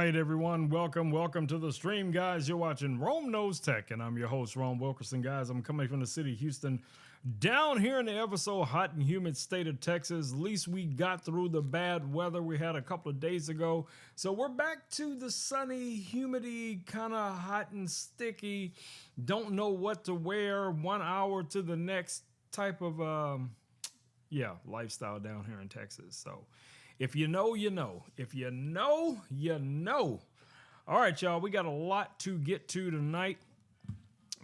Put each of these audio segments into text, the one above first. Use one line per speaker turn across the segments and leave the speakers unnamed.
right, everyone. Welcome to the stream, guys. You're watching Rome Knows Tech, and I'm your host, Ron Wilkerson, guys. I'm coming from the city of Houston, down here in the ever so hot and humid state of Texas. At least we got through the bad weather we had a couple of days ago. So we're back to the sunny, humidity, kind of hot and sticky. Don't know what to wear 1 hour to the next type of lifestyle down here in Texas. So if you know, you know. If you know, you know. All right, y'all, we got a lot to get to tonight.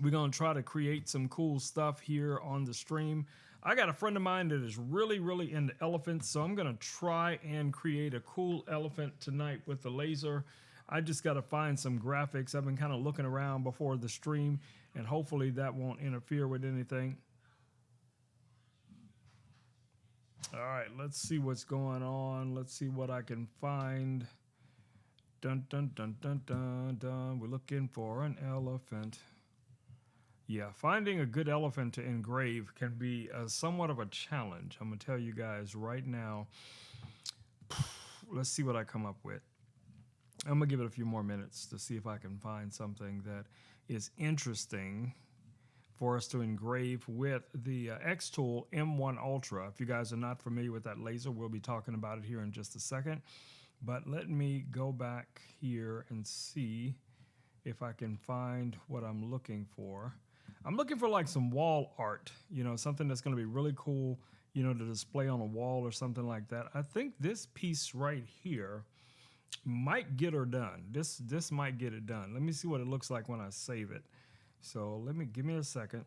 We're going to try to create some cool stuff here on the stream. I got a friend of mine that is really into elephants, so I'm going to try and create a cool elephant tonight with the laser. I just got to find some graphics. I've been kind of looking around before the stream, and hopefully that won't interfere with anything. All right, let's see what's going on. Let's see what I can find. Dun, dun, dun, dun, dun, dun. We're looking for an elephant. Yeah, finding a good elephant to engrave can be somewhat of a challenge. I'm going to tell you guys right now. Let's see what I come up with. I'm going to give it a few more minutes to see if I can find something that is interesting for us to engrave with the X-Tool M1 Ultra. If you guys are not familiar with that laser, we'll be talking about it here in just a second. But let me go back here and see if I can find what I'm looking for. I'm looking for like some wall art, you know, something that's going to be really cool, you know, to display on a wall or something like that. I think this piece right here might get her done. This might get it done. Let me see what it looks like when I save it. So give me a second,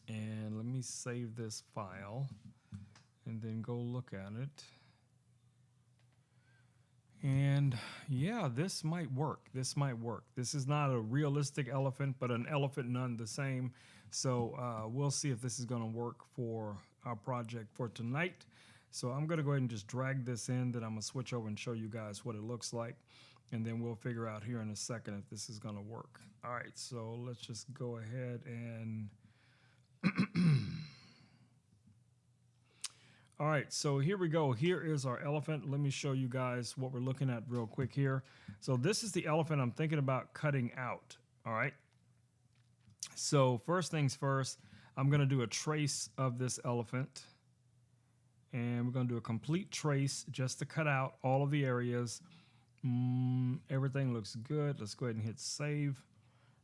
and let me save this file, and then go look at it. And yeah, this might work. This might work. This is not a realistic elephant, but an elephant none the same. So we'll see if this is going to work for our project for tonight. So I'm going to go ahead and just drag this in. Then I'm going to switch over and show you guys what it looks like. And then we'll figure out here in a second if this is going to work. All right, so let's just go ahead and... All right, so here we go. Here is our elephant. Let me show you guys what we're looking at real quick here. So this is the elephant I'm thinking about cutting out, all right? So first things first, I'm going to do a trace of this elephant. And we're going to do a complete trace just to cut out all of the areas. Everything looks good. Let's go ahead and hit save.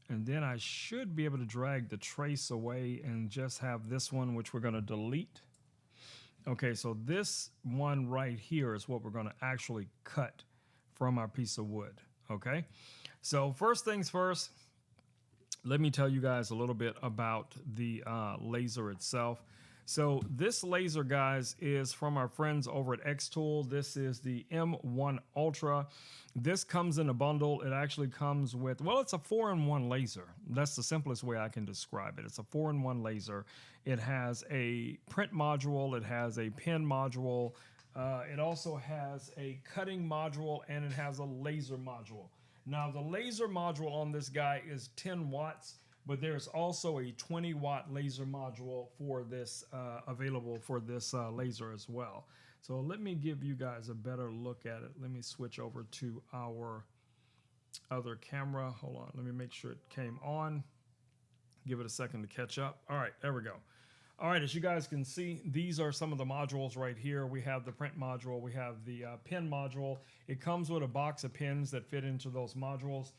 And then I should be able to drag the trace away and just have this one, which we're going to delete. Okay, so this one right here is what we're going to actually cut from our piece of wood. Okay, so first things first, let me tell you guys a little bit about the laser itself. So this laser, guys, is from our friends over at X-Tool. This is the M1 Ultra. This comes in a bundle. It actually comes with, well, it's a 4-in-1 laser. That's the simplest way I can describe it. It's a 4-in-1 laser. It has a print module. It has a pen module. It also has a cutting module, and it has a laser module. Now, the laser module on this guy is 10 watts. But there's also a 20-watt laser module for this, available for this laser as well. So let me give you guys a better look at it. Let me switch over to our other camera. Hold on, let me make sure it came on. Give it a second to catch up. All right, there we go. All right, as you guys can see, these are some of the modules right here. We have the print module. We have the pen module. It comes with a box of pins that fit into those modules.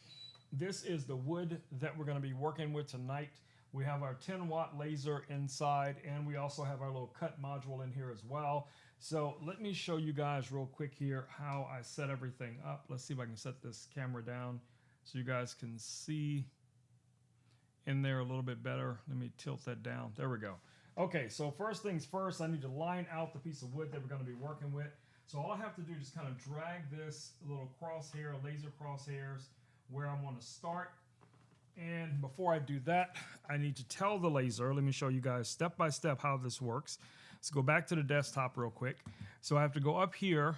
This is the wood that we're going to be working with tonight. We have our 10-watt laser inside, and we also have our little cut module in here as well. So let me show you guys real quick here how I set everything up. Let's see if I can set this camera down so you guys can see in there a little bit better. Let me tilt that down. There we go. Okay, so first things first, I need to line out the piece of wood that we're going to be working with. So all I have to do is kind of drag this little crosshair, laser crosshairs, where I want to start. And before I do that, I need to tell the laser, let me show you guys step by step how this works. Let's go back to the desktop real quick. So I have to go up here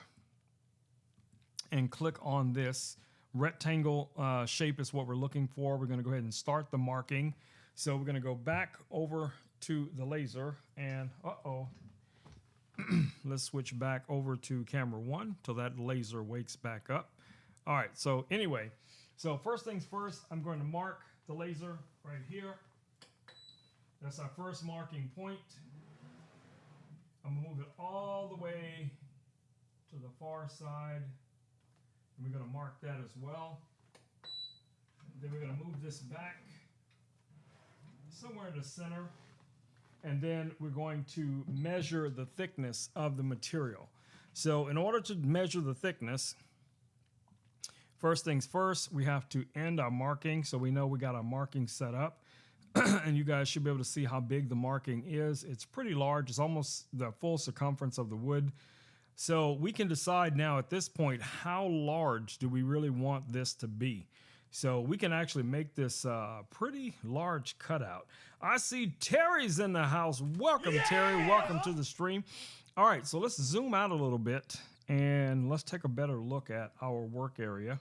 and click on this rectangle shape is what we're looking for. We're going to go ahead and start the marking. So we're going to go back over to the laser and let's switch back over to camera 1 till that laser wakes back up. All right, so anyway, so first things first, I'm going to mark the laser right here. That's our first marking point. I'm gonna move it all the way to the far side. And we're gonna mark that as well. Then we're gonna move this back somewhere in the center. And then we're going to measure the thickness of the material. So in order to measure the thickness, first things first, we have to end our marking. So we know we got our marking set up. And you guys should be able to see how big the marking is. It's pretty large. It's almost the full circumference of the wood. So we can decide now at this point, how large do we really want this to be? So we can actually make this pretty large cutout. I see Terry's in the house. Welcome, yeah! Terry. Welcome to the stream. All right, so let's zoom out a little bit and let's take a better look at our work area.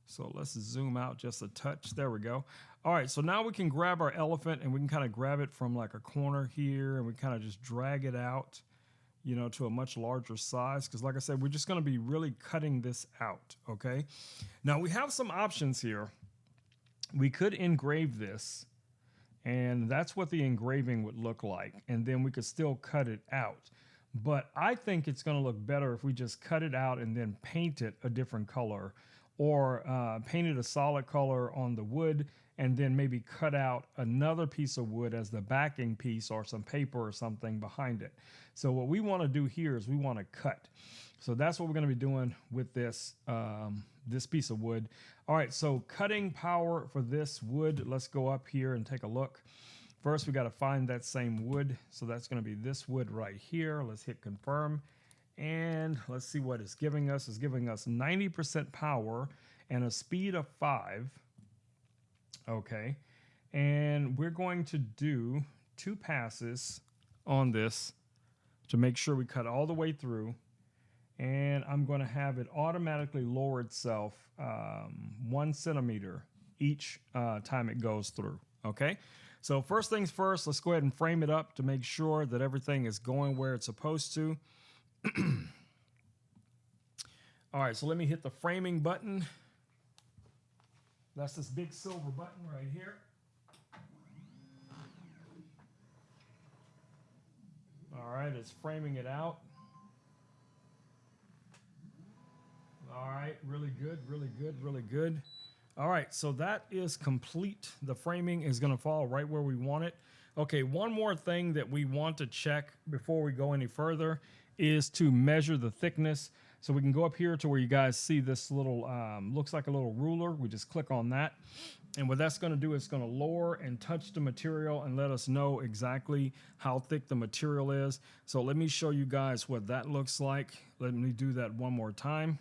So let's zoom out just a touch. There we go. All right, so now we can grab our elephant and we can kind of grab it from like a corner here and we kind of just drag it out, you know, to a much larger size. Because like I said, we're just going to be really cutting this out, okay? Now we have some options here. We could engrave this and that's what the engraving would look like. And then we could still cut it out. But I think it's going to look better if we just cut it out and then paint it a different color, or paint it a solid color on the wood and then maybe cut out another piece of wood as the backing piece or some paper or something behind it. So what we want to do here is we want to cut. So that's what we're going to be doing with this, this piece of wood. All right, so cutting power for this wood, let's go up here and take a look. First, we got to find that same wood. So that's going to be this wood right here. Let's hit confirm. And let's see what it's giving us. It's giving us 90% power and a speed of 5. Okay. And we're going to do 2 passes on this to make sure we cut all the way through. And I'm going to have it automatically lower itself 1 centimeter each time it goes through. Okay. So first things first, let's go ahead and frame it up to make sure that everything is going where it's supposed to. All right, so let me hit the framing button. That's this big silver button right here. All right, it's framing it out. All right, really good, really good, really good. All right, so that is complete. The framing is going to fall right where we want it. Okay, one more thing that we want to check before we go any further is to measure the thickness. So we can go up here to where you guys see this little, looks like a little ruler. We just click on that. And what that's going to do is going to lower and touch the material and let us know exactly how thick the material is. So let me show you guys what that looks like. Let me do that one more time.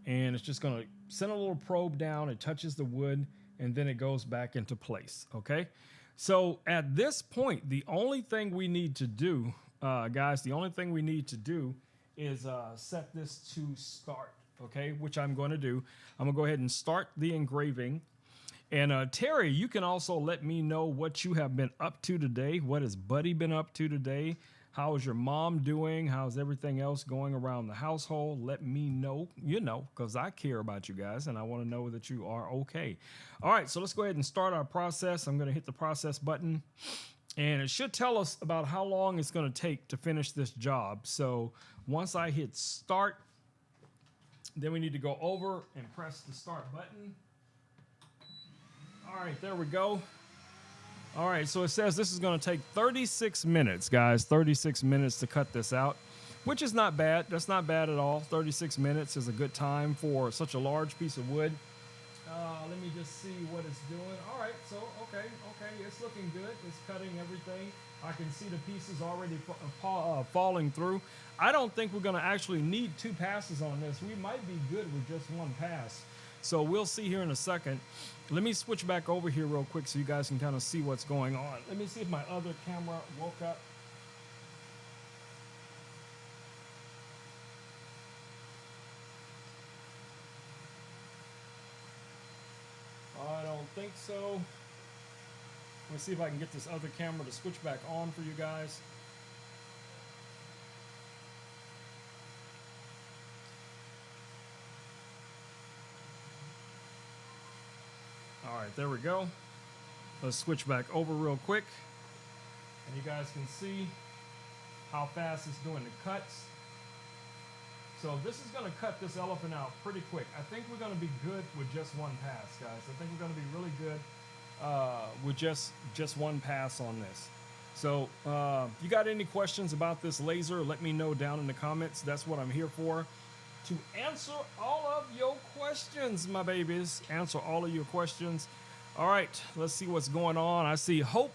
And it's just going to send a little probe down. It touches the wood and then it goes back into place. Okay. So at this point, the only thing we need to do, guys, the only thing we need to do is set this to start, okay, which I'm going to do. I'm going to go ahead and start the engraving. And Terry, you can also let me know what you have been up to today. What has Buddy been up to today? How is your mom doing? How's everything else going around the household? Let me know, you know, because I care about you guys and I want to know that you are okay. All right, so let's go ahead and start our process. I'm going to hit the process button. And it should tell us about how long it's going to take to finish this job. So once I hit start, then we need to go over and press the start button. All right, there we go. All right, so it says this is going to take 36 minutes, guys. 36 minutes to cut this out, which is not bad. That's not bad at all. 36 minutes is a good time for such a large piece of wood. Let me just see what it's doing. All right, so, okay, it's looking good. It's cutting everything. I can see the pieces already falling through. I don't think we're going to actually need 2 passes on this. We might be good with just 1 pass. So we'll see here in a second. Let me switch back over here real quick so you guys can kind of see what's going on. Let me see if my other camera woke up. I don't think so. Let's see if I can get this other camera to switch back on for you guys. there we go. Let's switch back over real quick. And you guys can see how fast it's doing the cuts. So this is going to cut this elephant out pretty quick. I think we're going to be good with just one pass, guys. I think we're going to be really good with just one pass on this. So if you got any questions about this laser, let me know down in the comments. That's what I'm here for, to answer all of your questions, my babies. Answer all of your questions. All right, let's see what's going on. I see Hope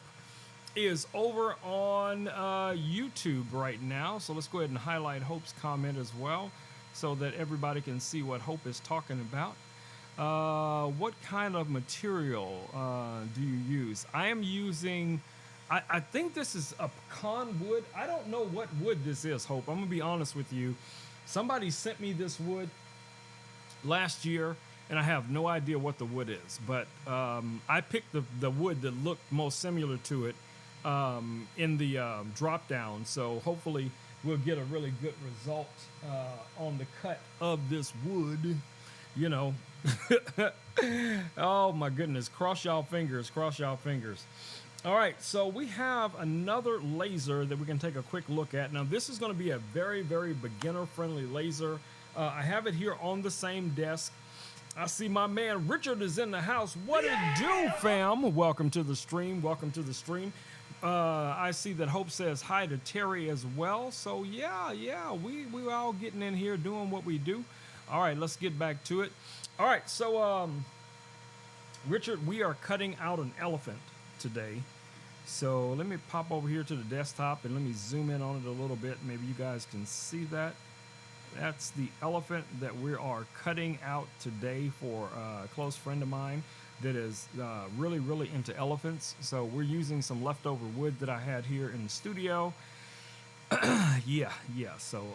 is over on YouTube right now. So let's go ahead and highlight Hope's comment as well so that everybody can see what Hope is talking about. What kind of material do you use? I am using, I think this is a pecan wood. I don't know what wood this is, Hope. I'm gonna be honest with you. Somebody sent me this wood last year, and I have no idea what the wood is, but I picked the wood that looked most similar to it in the drop down. So hopefully we'll get a really good result on the cut of this wood, you know. Oh my goodness, cross y'all fingers, cross y'all fingers. All right, so we have another laser that we can take a quick look at. Now this is going to be a very, very beginner friendly laser. I have it here on the same desk. I see my man Richard is in the house. What it do, fam? Welcome to the stream. Welcome to the stream. I see that Hope says hi to Terry as well. So yeah, we all getting in here doing what we do. All right, let's get back to it. All right, so Richard, we are cutting out an elephant today. So let me pop over here to the desktop and let me zoom in on it a little bit. Maybe you guys can see that. That's the elephant that we are cutting out today for a close friend of mine that is really, really into elephants. So we're using some leftover wood that I had here in the studio. Yeah. So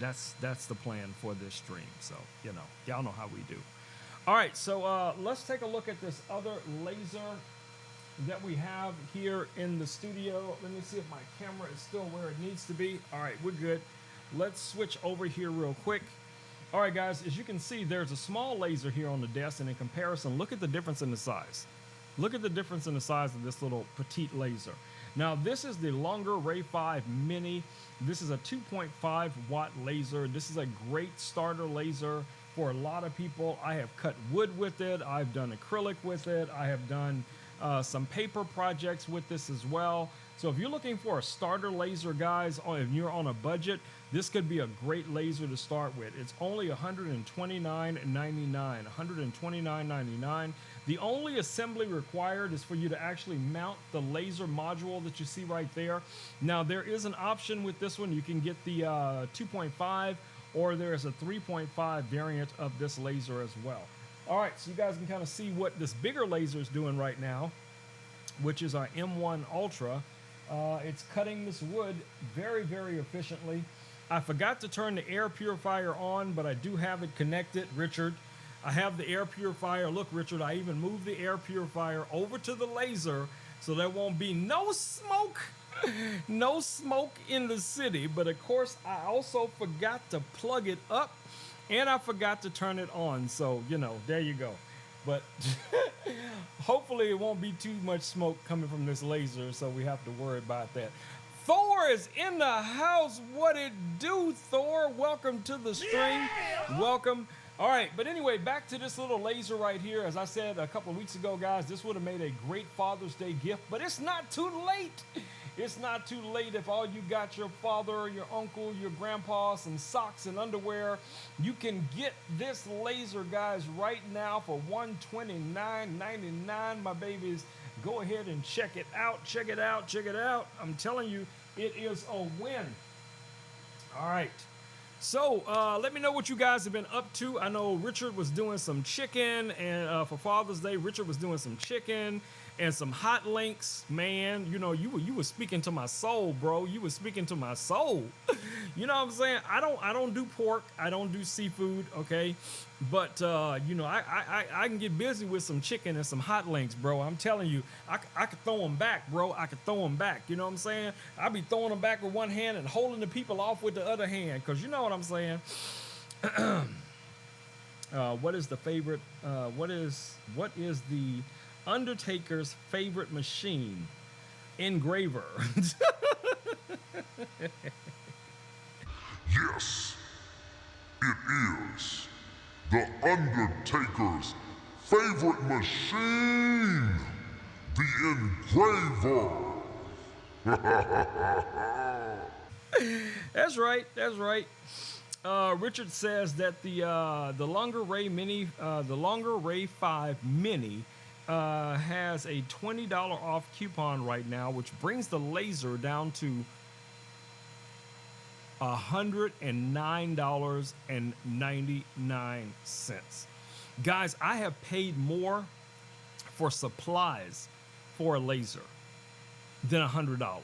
that's the plan for this stream. So, you know, y'all know how we do. All right, so let's take a look at this other laser that we have here in the studio. Let me see if my camera is still where it needs to be. All right, we're good. Let's switch over here real quick. All right, guys, as you can see, there's a small laser here on the desk, and in comparison, look at the difference in the size. Look at the difference in the size of this little petite laser. Now, this is the longer Ray 5 Mini. This is a 2.5 watt laser. This is a great starter laser for a lot of people. I have cut wood with it. I've done acrylic with it. I have done some paper projects with this as well. So if you're looking for a starter laser, guys, or if you're on a budget, this could be a great laser to start with. It's only $129.99, $129.99. The only assembly required is for you to actually mount the laser module that you see right there. Now, there is an option with this one. You can get the 2.5, or there's a 3.5 variant of this laser as well. All right, so you guys can kind of see what this bigger laser is doing right now, which is our M1 Ultra. It's cutting this wood very, very efficiently. I forgot to turn the air purifier on, but I do have it connected, Richard. I have the air purifier. Look, Richard, I even moved the air purifier over to the laser so there won't be no smoke, no smoke in the city. But of course, I also forgot to plug it up and I forgot to turn it on. So, you know, there you go. But hopefully it won't be too much smoke coming from this laser, so we have to worry about that. Thor is in the house. What it do, Thor? Welcome to the stream. Yeah! Welcome. All right, but anyway, back to this little laser right here. As I said a couple of weeks ago, guys, this would have made a great Father's Day gift, but it's not too late. It's not too late. If all you got your father, your uncle, your grandpa, some socks and underwear, you can get this laser, guys, right now for $129.99, my babies. Go ahead and check it out. Check it out. Check it out. I'm telling you, it is a win. All right. So let me know what you guys have been up to. I know Richard was doing some chicken, and for Father's Day, Richard was doing some chicken and some hot links. Man, you know, you were speaking to my soul, bro. You were speaking to my soul. You know what I'm saying? I don't do pork. I don't do seafood. Okay, but you know, I can get busy with some chicken and some hot links, bro. I'm telling you, I could throw them back, bro. I could throw them back. You know what I'm saying? I be throwing them back with one hand and holding the people off with the other hand, cause you know what I'm saying. What is the favorite? What is the Undertaker's favorite machine? Engraver.
Yes, it is the Undertaker's favorite machine, the engraver.
That's right. That's right. Richard says that the Longer Ray Mini, the Longer Ray 5 Mini, has a $20 off coupon right now, which brings the laser down to $109.99. Guys, I have paid more for supplies for a laser than $100.